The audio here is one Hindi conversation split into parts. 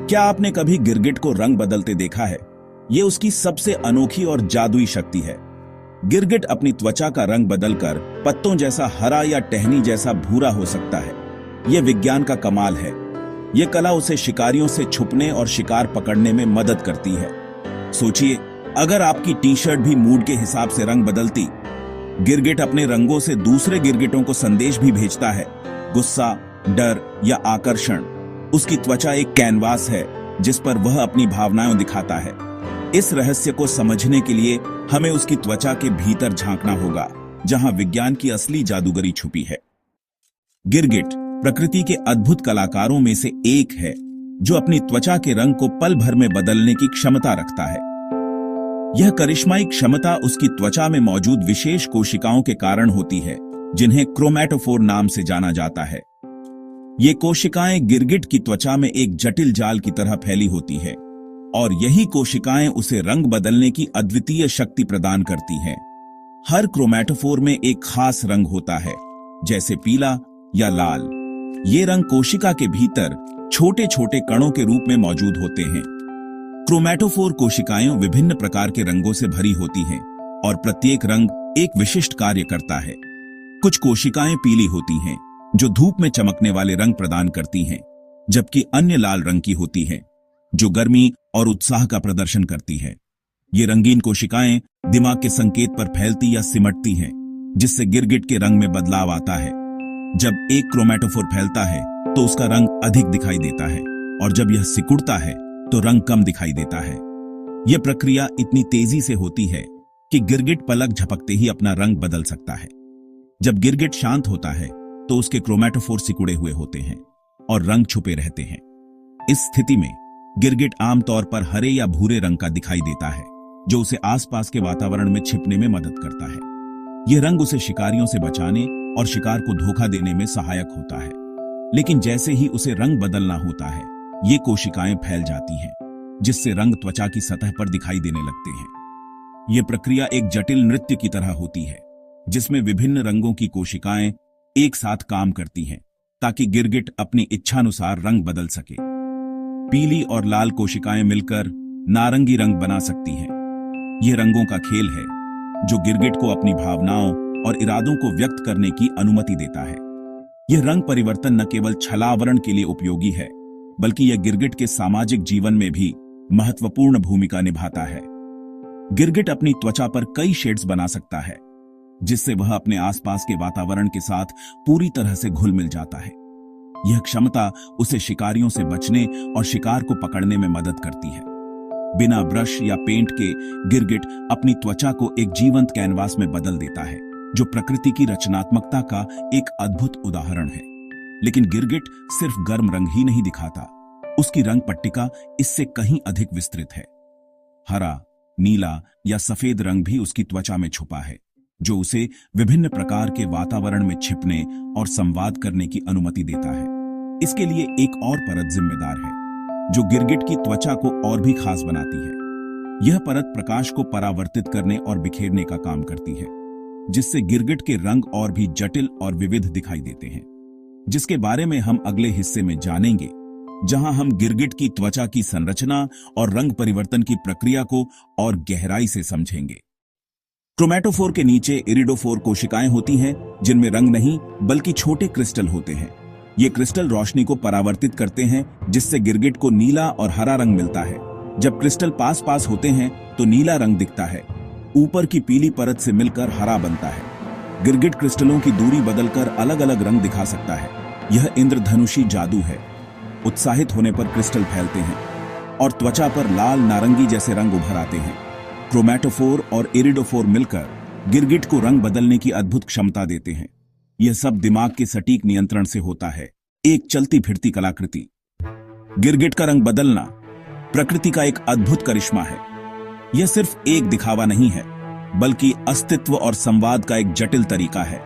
क्या आपने कभी गिरगिट को रंग बदलते देखा है? ये उसकी सबसे अनोखी और जादुई शक्ति है। गिरगिट अपनी त्वचा का रंग बदलकर पत्तों जैसा हरा या टहनी जैसा भूरा हो सकता है। यह विज्ञान का कमाल है। यह कला उसे शिकारियों से छुपने और शिकार पकड़ने में मदद करती है। सोचिए, अगर आपकी टी शर्ट भी मूड के हिसाब से रंग बदलती। गिरगिट अपने रंगों से दूसरे गिरगिटों को संदेश भी भेजता है, गुस्सा, डर या आकर्षण। उसकी त्वचा एक कैनवास है जिस पर वह अपनी भावनाएं दिखाता है। इस रहस्य को समझने के लिए हमें उसकी त्वचा के भीतर झांकना होगा, जहां विज्ञान की असली जादूगरी छुपी है। गिरगिट प्रकृति के अद्भुत कलाकारों में से एक है, जो अपनी त्वचा के रंग को पल भर में बदलने की क्षमता रखता है। यह करिश्माई क्षमता उसकी त्वचा में मौजूद विशेष कोशिकाओं के कारण होती है, जिन्हें क्रोमैटोफोर नाम से जाना जाता है। ये कोशिकाएं गिरगिट की त्वचा में एक जटिल जाल की तरह फैली होती है, और यही कोशिकाएं उसे रंग बदलने की अद्वितीय शक्ति प्रदान करती हैं। हर क्रोमैटोफोर में एक खास रंग होता है, जैसे पीला या लाल। ये रंग कोशिका के भीतर छोटे छोटे कणों के रूप में मौजूद होते हैं। क्रोमैटोफोर कोशिकाएं विभिन्न प्रकार के रंगों से भरी होती हैं, और प्रत्येक रंग एक विशिष्ट कार्य करता है। कुछ कोशिकाएं पीली होती हैं, जो धूप में चमकने वाले रंग प्रदान करती हैं, जबकि अन्य लाल रंग की होती हैं, जो गर्मी और उत्साह का प्रदर्शन करती है। ये रंगीन कोशिकाएं दिमाग के संकेत पर फैलती या सिमटती हैं, जिससे गिरगिट के रंग में बदलाव आता है। जब एक क्रोमैटोफोर फैलता है तो उसका रंग अधिक दिखाई देता है, और जब यह सिकुड़ता है तो रंग कम दिखाई देता है। यह प्रक्रिया इतनी तेजी से होती है कि गिरगिट पलक झपकते ही अपना रंग बदल सकता है। जब गिरगिट शांत होता है तो उसके क्रोमैटोफोर सिकुड़े हुए होते हैं और रंग छुपे रहते हैं। इस स्थिति में गिरगिट आमतौर पर हरे या भूरे रंग का दिखाई देता है, जो उसे आसपास के वातावरण में छिपने में मदद करता है। यह रंग उसे शिकारियों से बचाने और शिकार को धोखा देने में सहायक होता है। लेकिन जैसे ही उसे रंग बदलना होता है, ये कोशिकाएं फैल जाती हैं, जिससे रंग त्वचा की सतह पर दिखाई देने लगते हैं। यह प्रक्रिया एक जटिल नृत्य की तरह होती है, जिसमें विभिन्न रंगों की कोशिकाएं एक साथ काम करती हैं, ताकि गिरगिट अपनी इच्छानुसार रंग बदल सके। पीली और लाल कोशिकाएं मिलकर नारंगी रंग बना सकती हैं। यह रंगों का खेल है, जो गिरगिट को अपनी भावनाओं और इरादों को व्यक्त करने की अनुमति देता है। यह रंग परिवर्तन न केवल छलावरण के लिए उपयोगी है, बल्कि यह गिरगिट के सामाजिक जीवन में भी महत्वपूर्ण भूमिका निभाता है। गिरगिट अपनी त्वचा पर कई शेड्स बना सकता है, जिससे वह अपने आसपास के वातावरण के साथ पूरी तरह से घुल मिल जाता है। यह क्षमता उसे शिकारियों से बचने और शिकार को पकड़ने में मदद करती है। बिना ब्रश या पेंट के गिरगिट अपनी त्वचा को एक जीवंत कैनवास में बदल देता है, जो प्रकृति की रचनात्मकता का एक अद्भुत उदाहरण है। लेकिन गिरगिट सिर्फ गर्म रंग ही नहीं दिखाता, उसकी रंग पट्टिका इससे कहीं अधिक विस्तृत है। हरा, नीला या सफेद रंग भी उसकी त्वचा में छुपा है, जो उसे विभिन्न प्रकार के वातावरण में छिपने और संवाद करने की अनुमति देता है। इसके लिए एक और परत जिम्मेदार है, जो गिरगिट की त्वचा को और भी खास बनाती है। यह परत प्रकाश को परावर्तित करने और बिखेरने का काम करती है, जिससे गिरगिट के रंग और भी जटिल और विविध दिखाई देते हैं, जिसके बारे में हम अगले हिस्से में जानेंगे, जहां हम गिरगिट की त्वचा की संरचना और रंग परिवर्तन की प्रक्रिया को और गहराई से समझेंगे। क्रोमैटोफोर के नीचे इरिडोफोर कोशिकाएं होती हैं, जिनमें रंग नहीं बल्कि छोटे क्रिस्टल होते हैं। ये क्रिस्टल रोशनी को परावर्तित करते हैं, जिससे गिरगिट को नीला और हरा रंग मिलता है। जब क्रिस्टल पास पास होते हैं तो नीला रंग दिखता है, ऊपर की पीली परत से मिलकर हरा बनता है। गिरगिट क्रिस्टलों की दूरी बदलकर अलग अलग रंग दिखा सकता है। यह इंद्रधनुषी जादू है। उत्साहित होने पर क्रिस्टल फैलते हैं और त्वचा पर लाल, नारंगी जैसे रंग उभर आते हैं। क्रोमैटोफोर और इरिडोफोर मिलकर गिरगिट को रंग बदलने की अद्भुत क्षमता देते हैं। यह सब दिमाग के सटीक नियंत्रण से होता है, एक चलती फिरती कलाकृति। गिरगिट का रंग बदलना प्रकृति का एक अद्भुत करिश्मा है। यह सिर्फ एक दिखावा नहीं है, बल्कि अस्तित्व और संवाद का एक जटिल तरीका है।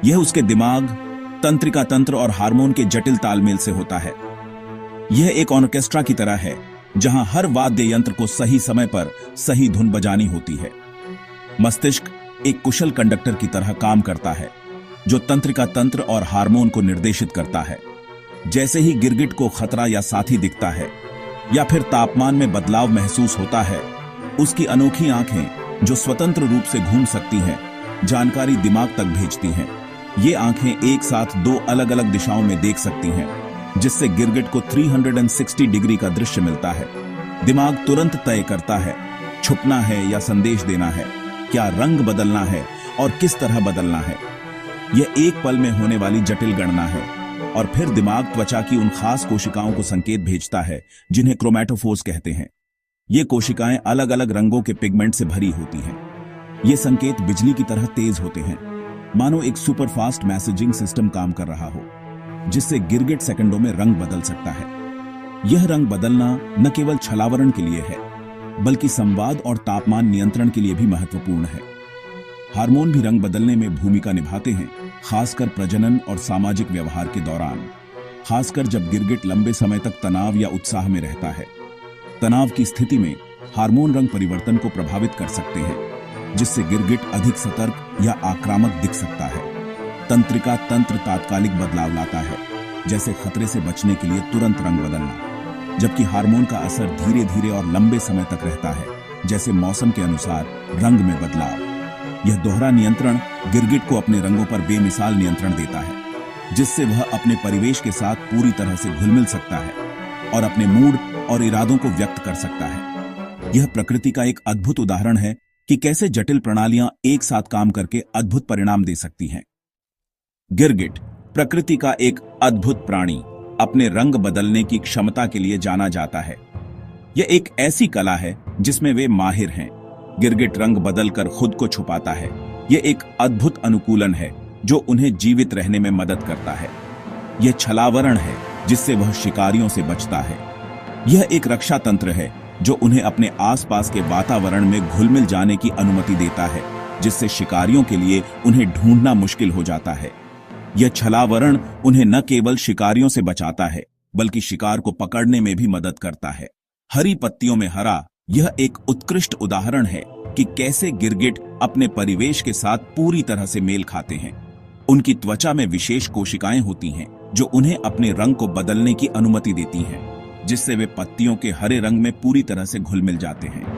यह उसके दिमाग, तंत्रिका तंत्र और हार्मोन के जटिल तालमेल से होता है। यह एक ऑर्केस्ट्रा की तरह है, जहां हर वाद्य यंत्र को सही समय पर सही धुन बजानी होती है। मस्तिष्क एक कुशल कंडक्टर की तरह काम करता है, जो तंत्रिका तंत्र और हार्मोन को निर्देशित करता है। जैसे ही गिरगिट को खतरा या साथी दिखता है, या फिर तापमान में बदलाव महसूस होता है। उसकी अनोखी आंखें जो स्वतंत्र रूप से घूम सकती हैं, जानकारी दिमाग तक भेजती हैं। ये आंखें एक साथ दो अलग अलग दिशाओं में देख सकती हैं, जिससे गिरगिट को 360 डिग्री का दृश्य मिलता है। दिमाग तुरंत तय करता है छुपना है या संदेश देना है, क्या रंग बदलना है और किस तरह बदलना है। यह एक पल में होने वाली जटिल गणना है। और फिर दिमाग त्वचा की उन खास कोशिकाओं को संकेत भेजता है जिन्हें क्रोमैटोफोर्स कहते हैं। ये कोशिकाएं अलग अलग रंगों के पिगमेंट से भरी होती हैं। ये संकेत बिजली की तरह तेज होते हैं, मानो एक सुपरफास्ट मैसेजिंग सिस्टम काम कर रहा हो, जिससे गिरगिट सेकंडों में रंग बदल सकता है। यह रंग बदलना न केवल छलावरण के लिए है, बल्कि संवाद और तापमान नियंत्रण के लिए भी महत्वपूर्ण है। हार्मोन भी रंग बदलने में भूमिका निभाते हैं, खासकर प्रजनन और सामाजिक व्यवहार के दौरान, खासकर जब गिरगिट लंबे समय तक तनाव या उत्साह में रहता है। तनाव की स्थिति में हार्मोन रंग परिवर्तन को प्रभावित कर सकते हैं, जिससे गिरगिट अधिक सतर्क या आक्रामक दिख सकता है। तंत्रिका तंत्र तात्कालिक बदलाव लाता है, जैसे खतरे से बचने के लिए तुरंत रंग बदलना, जबकि हार्मोन का असर धीरे धीरे और लंबे समय तक रहता है, जैसे मौसम के अनुसार रंग में बदलाव। यह दोहरा नियंत्रण गिरगिट को अपने रंगों पर बेमिसाल नियंत्रण देता है, जिससे वह अपने परिवेश के साथ पूरी तरह से घुल मिल सकता है और अपने मूड और इरादों को व्यक्त कर सकता है। यह प्रकृति का एक अद्भुत उदाहरण है कि कैसे जटिल प्रणालियां एक साथ काम करके अद्भुत परिणाम दे सकती हैं। गिरगिट प्रकृति का एक अद्भुत प्राणी अपने रंग बदलने की क्षमता के लिए जाना जाता है। यह एक ऐसी कला है जिसमें वे माहिर हैं। गिरगिट रंग बदलकर खुद को छुपाता है। यह एक अद्भुत अनुकूलन है जो उन्हें जीवित रहने में मदद करता है। यह छलावरण है जिससे वह शिकारियों से बचता है। यह एक रक्षा तंत्र है जो उन्हें अपने आसपास के वातावरण में घुल-मिल जाने की अनुमति देता है, जिससे शिकारियों के लिए उन्हें ढूंढना मुश्किल हो जाता है। यह छलावरण उन्हें न केवल शिकारियों से बचाता है, बल्कि शिकार को पकड़ने में भी मदद करता है। हरी पत्तियों में हरा यह एक उत्कृष्ट उदाहरण है कि कैसे गिरगिट अपने परिवेश के साथ पूरी तरह से मेल खाते हैं। उनकी त्वचा में विशेष कोशिकाएं होती हैं जो उन्हें अपने रंग को बदलने की अनुमति देती हैं, जिससे वे पत्तियों के हरे रंग में पूरी तरह से घुल मिल जाते हैं।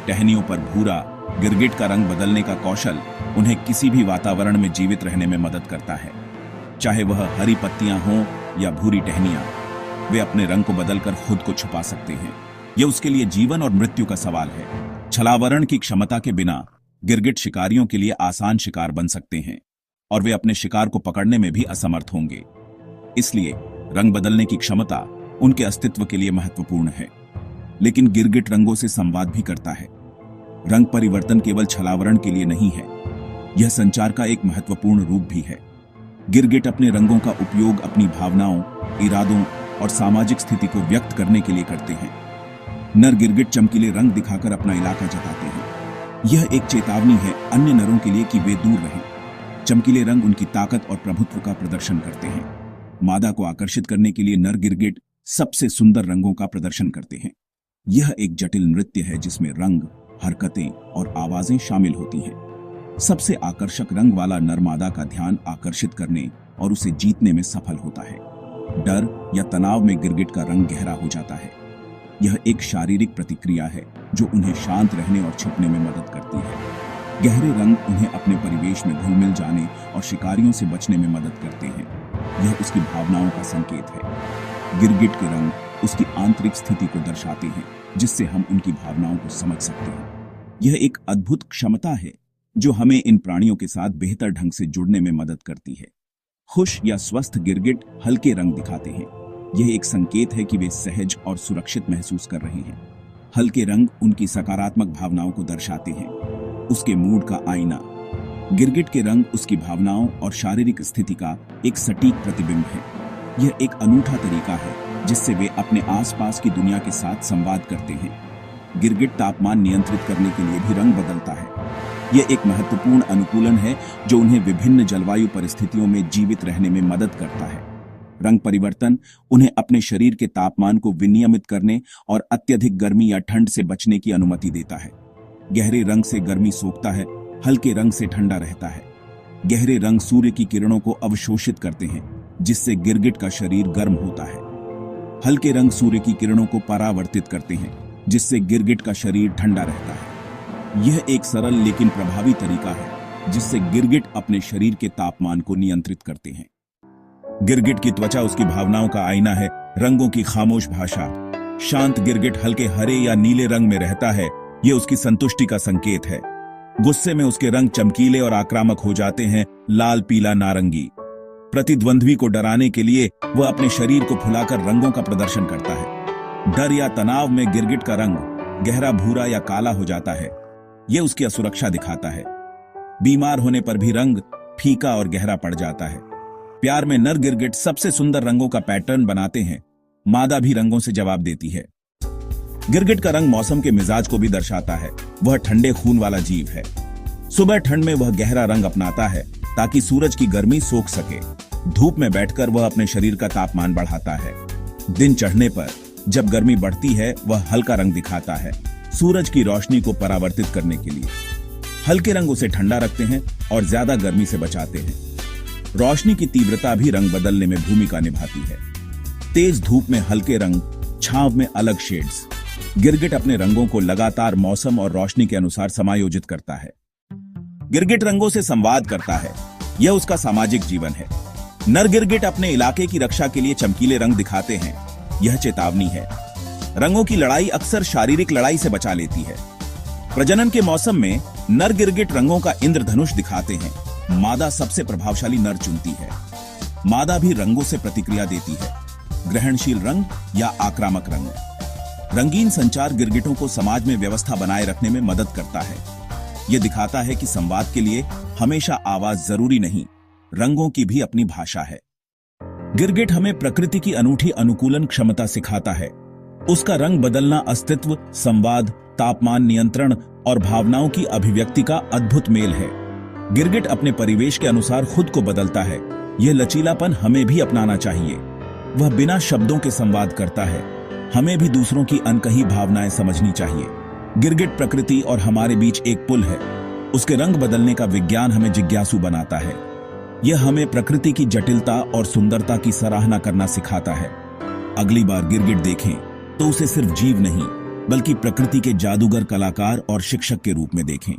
टहनियों पर भूरा गिरगिट का रंग बदलने का कौशल उन्हें किसी भी वातावरण में जीवित रहने में मदद करता है। चाहे वह हरी पत्तियां हों या भूरी टहनियां, वे अपने रंग को बदलकर खुद को छुपा सकते हैं। यह उसके लिए जीवन और मृत्यु का सवाल है। छलावरण की क्षमता के बिना गिरगिट शिकारियों के लिए आसान शिकार बन सकते हैं और वे अपने शिकार को पकड़ने में भी असमर्थ होंगे। इसलिए रंग बदलने की क्षमता उनके अस्तित्व के लिए महत्वपूर्ण है। लेकिन गिरगिट रंगों से संवाद भी करता है। रंग परिवर्तन केवल छलावरण के लिए नहीं है, यह संचार का एक महत्वपूर्ण रूप भी है। गिरगिट अपने रंगों का उपयोग अपनी भावनाओं, इरादों और सामाजिक स्थिति को व्यक्त करने के लिए करते हैं। नर गिरगिट चमकीले रंग दिखाकर अपना इलाका जताते हैं। यह एक चेतावनी है अन्य नरों के लिए कि वे दूर रहें। चमकीले रंग उनकी ताकत और प्रभुत्व का प्रदर्शन करते हैं। मादा को आकर्षित करने के लिए नर गिरगिट सबसे सुंदर रंगों का प्रदर्शन करते हैं। यह एक जटिल नृत्य है जिसमें रंग, हरकतें और आवाजें शामिल होती हैं। सबसे आकर्षक रंग वाला नर मादा का ध्यान आकर्षित करने और उसे जीतने में सफल होता है। डर या तनाव में गिरगिट का रंग गहरा हो जाता है। यह एक शारीरिक प्रतिक्रिया है जो उन्हें शांत रहने और छिपने में मदद करती है। गहरे रंग उन्हें अपने परिवेश में घुल मिल जाने और शिकारियों से बचने में मदद करते हैं। यह उसकी भावनाओं का संकेत है। गिरगिट के रंग उसकी आंतरिक स्थिति को दर्शाते हैं, जिससे हम उनकी भावनाओं को समझ सकते हैं। यह एक अद्भुत क्षमता है जो हमें इन प्राणियों के साथ बेहतर ढंग से जुड़ने में मदद करती है। खुश या स्वस्थ गिरगिट हल्के रंग दिखाते हैं। यह एक संकेत है कि वे सहज और सुरक्षित महसूस कर रहे हैं। हल्के रंग उनकी सकारात्मक भावनाओं को दर्शाते हैं। उसके मूड का आईना। गिरगिट के रंग उसकी भावनाओं और शारीरिक स्थिति का एक सटीक प्रतिबिंब है। यह एक अनूठा तरीका है जिससे वे अपने आसपास की दुनिया के साथ संवाद करते हैं। गिरगिट तापमान नियंत्रित करने के लिए भी रंग बदलता है। यह एक महत्वपूर्ण अनुकूलन है जो उन्हें विभिन्न जलवायु परिस्थितियों में जीवित रहने में मदद करता है। रंग परिवर्तन उन्हें अपने शरीर के तापमान को विनियमित करने और अत्यधिक गर्मी या ठंड से बचने की अनुमति देता है। गहरे रंग से गर्मी सोखता है, हल्के रंग से ठंडा रहता है। गहरे रंग सूर्य की किरणों को अवशोषित करते हैं, जिससे गिरगिट का शरीर गर्म होता है। हल्के रंग सूर्य की किरणों को परावर्तित करते हैं, जिससे गिरगिट का शरीर ठंडा रहता है। यह एक सरल लेकिन प्रभावी तरीका है जिससे गिरगिट अपने शरीर के तापमान को नियंत्रित करते हैं। गिरगिट की त्वचा उसकी भावनाओं का आईना है, रंगों की खामोश भाषा। शांत गिरगिट हल्के हरे या नीले रंग में रहता है, यह उसकी संतुष्टि का संकेत है। गुस्से में उसके रंग चमकीले और आक्रामक हो जाते हैं, लाल, पीला, नारंगी। प्रतिद्वंद्वी को डराने के लिए वह अपने शरीर को फुलाकर रंगों का प्रदर्शन करता है। डर या तनाव में गिरगिट का रंग गहरा भूरा या काला हो जाता है, यह उसकी असुरक्षा दिखाता है। बीमार होने पर भी रंग फीका और गहरा पड़ जाता है। प्यार में नर गिरगिट सबसे सुंदर रंगों का पैटर्न बनाते हैं, मादा भी रंगों से जवाब देती है। गिरगिट का रंग मौसम के मिजाज को भी दर्शाता है, वह ठंडे खून वाला जीव है। सुबह ठंड में वह गहरा रंग अपनाता है ताकि सूरज की गर्मी सोख सके। धूप में बैठकर वह अपने शरीर का तापमान बढ़ाता है। दिन चढ़ने पर जब गर्मी बढ़ती है वह हल्का रंग दिखाता है, सूरज की रोशनी को परावर्तित करने के लिए। हल्के रंग उसे ठंडा रखते हैं और ज्यादा गर्मी से बचाते हैं। रोशनी की तीव्रता भी रंग बदलने में भूमिका निभाती है। तेज धूप में हल्के रंग, छांव में अलग शेड्स। गिरगिट अपने रंगों को लगातार मौसम और रोशनी के अनुसार समायोजित करता है। गिरगिट रंगों से संवाद करता है, यह उसका सामाजिक जीवन है। नर गिरगिट अपने इलाके की रक्षा के लिए चमकीले रंग दिखाते हैं, यह चेतावनी है। रंगों की लड़ाई अक्सर शारीरिक लड़ाई से बचा लेती है। प्रजनन के मौसम में नर गिरगिट रंगों का इंद्रधनुष दिखाते हैं। मादा सबसे प्रभावशाली नर चुनती है। मादा भी रंगों से प्रतिक्रिया देती है, ग्रहणशील रंग या आक्रामक रंग। रंगीन संचार गिरगिटों को समाज में व्यवस्था बनाए रखने में मदद करता है। यह दिखाता है कि संवाद के लिए हमेशा आवाज जरूरी नहीं, रंगों की भी अपनी भाषा है। गिरगिट हमें प्रकृति की अनूठी अनुकूलन क्षमता सिखाता है। उसका रंग बदलना अस्तित्व, संवाद, तापमान नियंत्रण और भावनाओं की अभिव्यक्ति का अद्भुत मेल है। गिरगिट अपने परिवेश के अनुसार खुद को बदलता है, यह लचीलापन हमें भी अपनाना चाहिए। वह बिना शब्दों के संवाद करता है, हमें भी दूसरों की अनकही भावनाएं समझनी चाहिए। गिरगिट प्रकृति और हमारे बीच एक पुल है। उसके रंग बदलने का विज्ञान हमें जिज्ञासु बनाता है। यह हमें प्रकृति की जटिलता और सुंदरता की सराहना करना सिखाता है। अगली बार गिरगिट देखें तो उसे सिर्फ जीव नहीं बल्कि प्रकृति के जादूगर, कलाकार और शिक्षक के रूप में देखें।